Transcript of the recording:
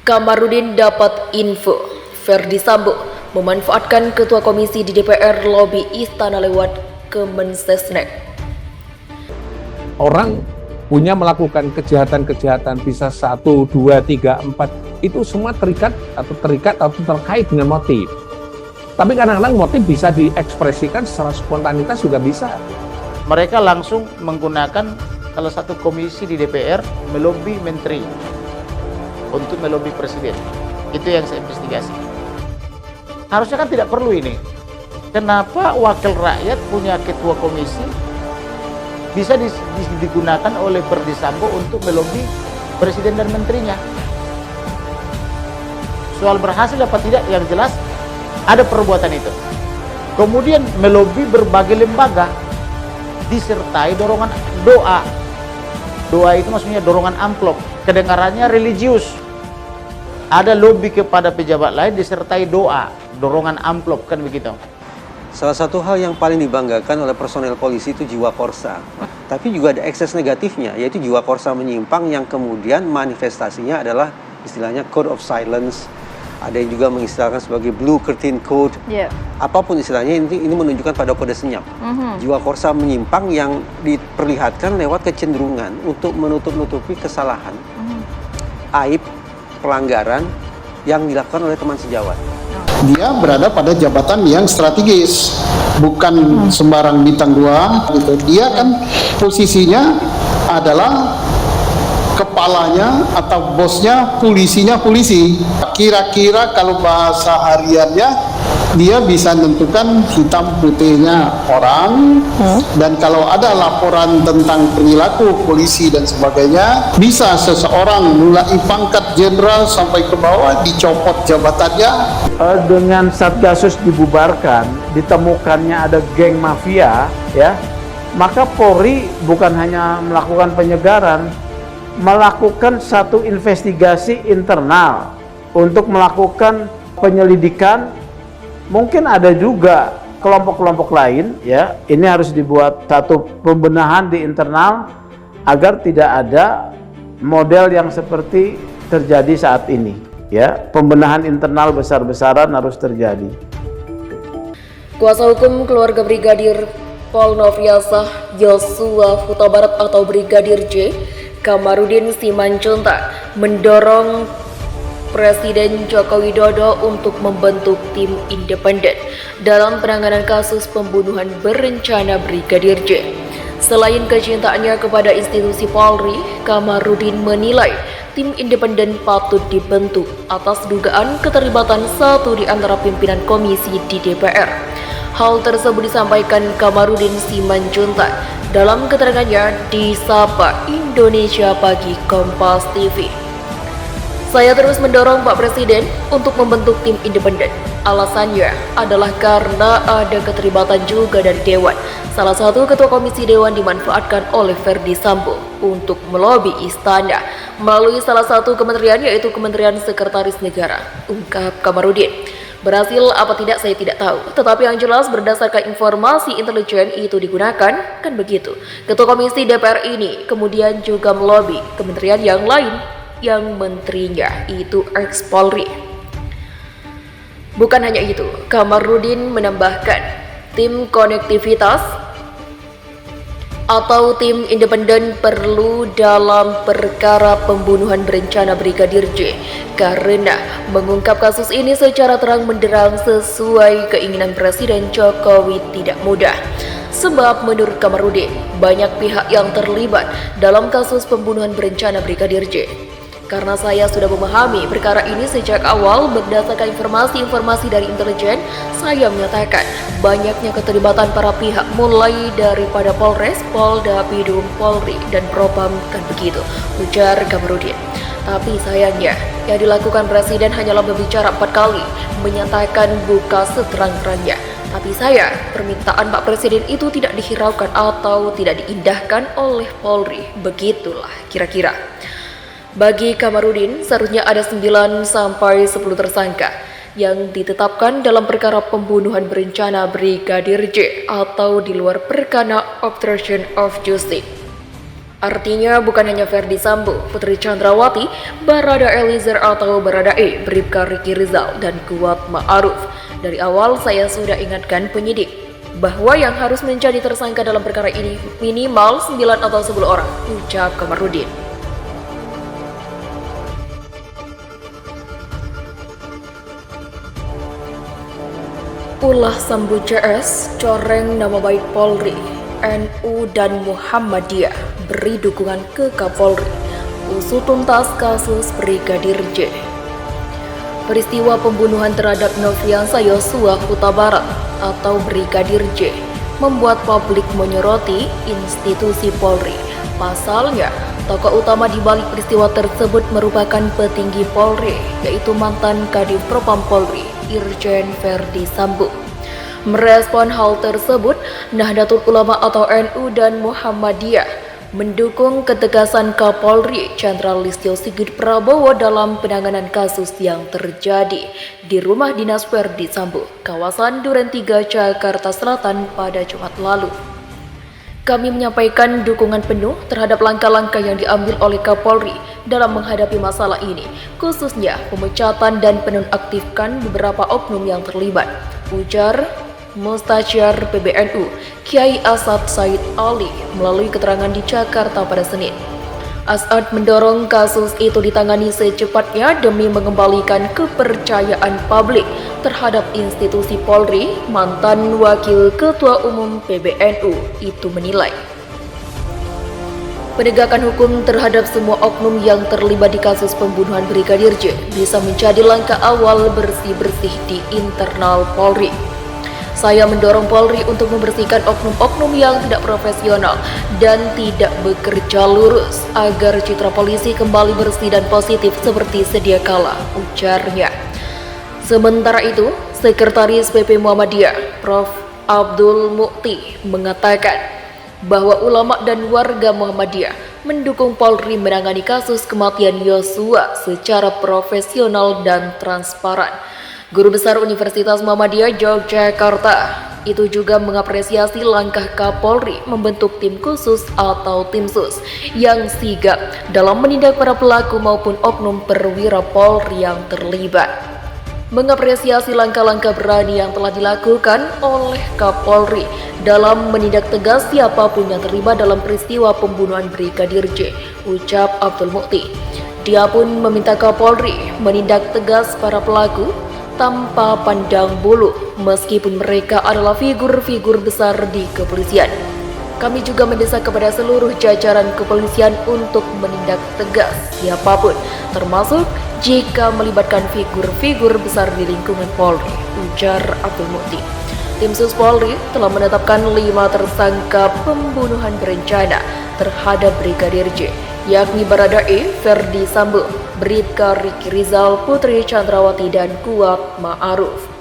Kamarudin dapat info, Ferdi Sambo memanfaatkan ketua komisi di DPR lobi istana lewat Kemensesnek. Orang punya melakukan kejahatan-kejahatan bisa 1, 2, 3, 4 itu semua terikat atau terkait dengan motif. Tapi kadang-kadang motif bisa diekspresikan secara spontanitas juga bisa. Mereka langsung menggunakan salah satu komisi di DPR melobi menteri untuk melobi presiden. Itu yang saya investigasi. Harusnya kan tidak perlu ini. Kenapa wakil rakyat punya ketua komisi bisa digunakan oleh Ferdi Sambo untuk melobi presiden dan menterinya? Soal berhasil apa tidak yang jelas ada perbuatan itu. Kemudian melobi berbagai lembaga disertai dorongan doa. Doa itu maksudnya dorongan amplop, kedengarannya religius. Ada lobby kepada pejabat lain disertai doa, dorongan amplop, kan begitu. Salah satu hal yang paling dibanggakan oleh personel polisi itu jiwa korsa. Tapi juga ada ekses negatifnya, yaitu jiwa korsa menyimpang yang kemudian manifestasinya adalah istilahnya code of silence. Ada yang juga mengistilahkan sebagai blue curtain code. Apapun istilahnya, ini menunjukkan pada kode senyap. Jiwa korsa menyimpang yang diperlihatkan lewat kecenderungan untuk menutup-nutupi kesalahan, aib, pelanggaran yang dilakukan oleh teman sejawat. Dia berada pada jabatan yang strategis, bukan sembarang bintang 2 gitu. Dia kan posisinya adalah kepalanya atau bosnya polisinya polisi. Kira-kira kalau bahasa hariannya dia bisa menentukan hitam putihnya orang, dan kalau ada laporan tentang perilaku polisi dan sebagainya, bisa seseorang mulai pangkat jenderal sampai ke bawah dicopot jabatannya. Dengan Satgasus dibubarkan, ditemukannya ada geng mafia, ya, maka Polri bukan hanya melakukan penyegaran, melakukan satu investigasi internal untuk melakukan penyelidikan. Mungkin ada juga kelompok-kelompok lain, ya. Ini harus dibuat satu pembenahan di internal agar tidak ada model yang seperti terjadi saat ini, ya. Pembenahan internal besar-besaran harus terjadi. Kuasa hukum keluarga Brigadir Pol Nofriansah Yosua Huta Barat atau Brigadir J, Kamarudin Simanjuntak, mendorong Presiden Joko Widodo untuk membentuk tim independen dalam penanganan kasus pembunuhan berencana Brigadir J. Selain kecintaannya kepada institusi Polri, Kamarudin menilai tim independen patut dibentuk atas dugaan keterlibatan satu di antara pimpinan komisi di DPR. Hal tersebut disampaikan Kamarudin Simanjuntak dalam keterangannya di Sapa Indonesia Pagi Kompas TV. Saya terus mendorong Pak Presiden untuk membentuk tim independen. Alasannya adalah karena ada keterlibatan juga dari Dewan. Salah satu ketua komisi Dewan dimanfaatkan oleh Ferdi Sambo untuk melobi istana melalui salah satu kementerian, yaitu Kementerian Sekretaris Negara, ungkap Kamarudin. Berhasil apa tidak saya tidak tahu, tetapi yang jelas berdasarkan informasi intelijen itu digunakan, kan begitu. Ketua komisi DPR ini kemudian juga melobi kementerian yang lain yang menterinya itu ex-Polri. Bukan hanya itu, Kamarudin menambahkan tim konektivitas atau tim independen perlu dalam perkara pembunuhan berencana Brigadir J karena mengungkap kasus ini secara terang benderang sesuai keinginan Presiden Jokowi tidak mudah. Sebab menurut Kamarudin, banyak pihak yang terlibat dalam kasus pembunuhan berencana Brigadir J. Karena saya sudah memahami perkara ini sejak awal berdasarkan informasi-informasi dari intelijen, saya menyatakan banyaknya keterlibatan para pihak mulai daripada Polres, Polda, Bidum, Polri, dan Propam, kan begitu, ujar Kamarudin. Tapi sayangnya, yang dilakukan Presiden hanyalah berbicara 4 kali, menyatakan buka seterang-terangnya. Tapi permintaan Pak Presiden itu tidak dihiraukan atau tidak diindahkan oleh Polri, begitulah kira-kira. Bagi Kamarudin, seharusnya ada 9 sampai 10 tersangka yang ditetapkan dalam perkara pembunuhan berencana Brigadir J atau di luar perkara obstruction of justice. Artinya bukan hanya Ferdi Sambo, Putri Chandrawati, Barada Eliezer atau Baradae, Bribka Riki Rizal, dan Kuat Ma'ruf. Dari awal saya sudah ingatkan penyidik bahwa yang harus menjadi tersangka dalam perkara ini minimal 9 atau 10 orang, ucap Kamarudin. Ulah Sambo CS, coreng nama baik Polri, NU dan Muhammadiyah beri dukungan ke Kapolri, usut tuntas kasus Brigadir J. Peristiwa pembunuhan terhadap Nofriansah Yosua Huta Barat atau Brigadir J membuat publik menyoroti institusi Polri. Pasalnya, tokoh utama di balik peristiwa tersebut merupakan petinggi Polri, yaitu mantan Kadif Propam Polri, Irjen Ferdi Sambo. Merespon hal tersebut, Nahdlatul Ulama atau NU dan Muhammadiyah mendukung ketegasan Kapolri Jenderal Listio Sigit Prabowo dalam penanganan kasus yang terjadi di rumah dinas Ferdi Sambo, kawasan Duren 3, Jakarta Selatan pada Jumat lalu. Kami menyampaikan dukungan penuh terhadap langkah-langkah yang diambil oleh Kapolri dalam menghadapi masalah ini, khususnya pemecatan dan penonaktifkan beberapa oknum yang terlibat, ujar Mustasyar PBNU Kiai Asad Said Ali melalui keterangan di Jakarta pada Senin. Asad mendorong kasus itu ditangani secepatnya demi mengembalikan kepercayaan publik terhadap institusi Polri. Mantan Wakil Ketua Umum PBNU itu menilai penegakan hukum terhadap semua oknum yang terlibat di kasus pembunuhan Brigadir J bisa menjadi langkah awal bersih-bersih di internal Polri. Saya mendorong Polri untuk membersihkan oknum-oknum yang tidak profesional dan tidak bekerja lurus agar citra polisi kembali bersih dan positif seperti sedia kala, ujarnya. Sementara itu, Sekretaris PP Muhammadiyah, Prof. Abdul Mukti, mengatakan bahwa ulama dan warga Muhammadiyah mendukung Polri menangani kasus kematian Yosua secara profesional dan transparan. Guru Besar Universitas Muhammadiyah Yogyakarta itu juga mengapresiasi langkah Kapolri membentuk tim khusus atau tim sus yang sigap dalam menindak para pelaku maupun oknum perwira Polri yang terlibat. Mengapresiasi langkah-langkah berani yang telah dilakukan oleh Kapolri dalam menindak tegas siapapun yang terlibat dalam peristiwa pembunuhan Brigadir J, ucap Abdul Mukti. Dia pun meminta Kapolri menindak tegas para pelaku tanpa pandang bulu, meskipun mereka adalah figur-figur besar di kepolisian. Kami juga mendesak kepada seluruh jajaran kepolisian untuk menindak tegas siapapun, termasuk jika melibatkan figur-figur besar di lingkungan Polri, ujar Abdul Mukti. Tim Sus Polri telah menetapkan 5 tersangka pembunuhan berencana terhadap Brigadir J, yakni Baradae, Ferdi Sambo, Bribka Riki Rizal, Putri Chandrawati, dan Kuat Ma'ruf.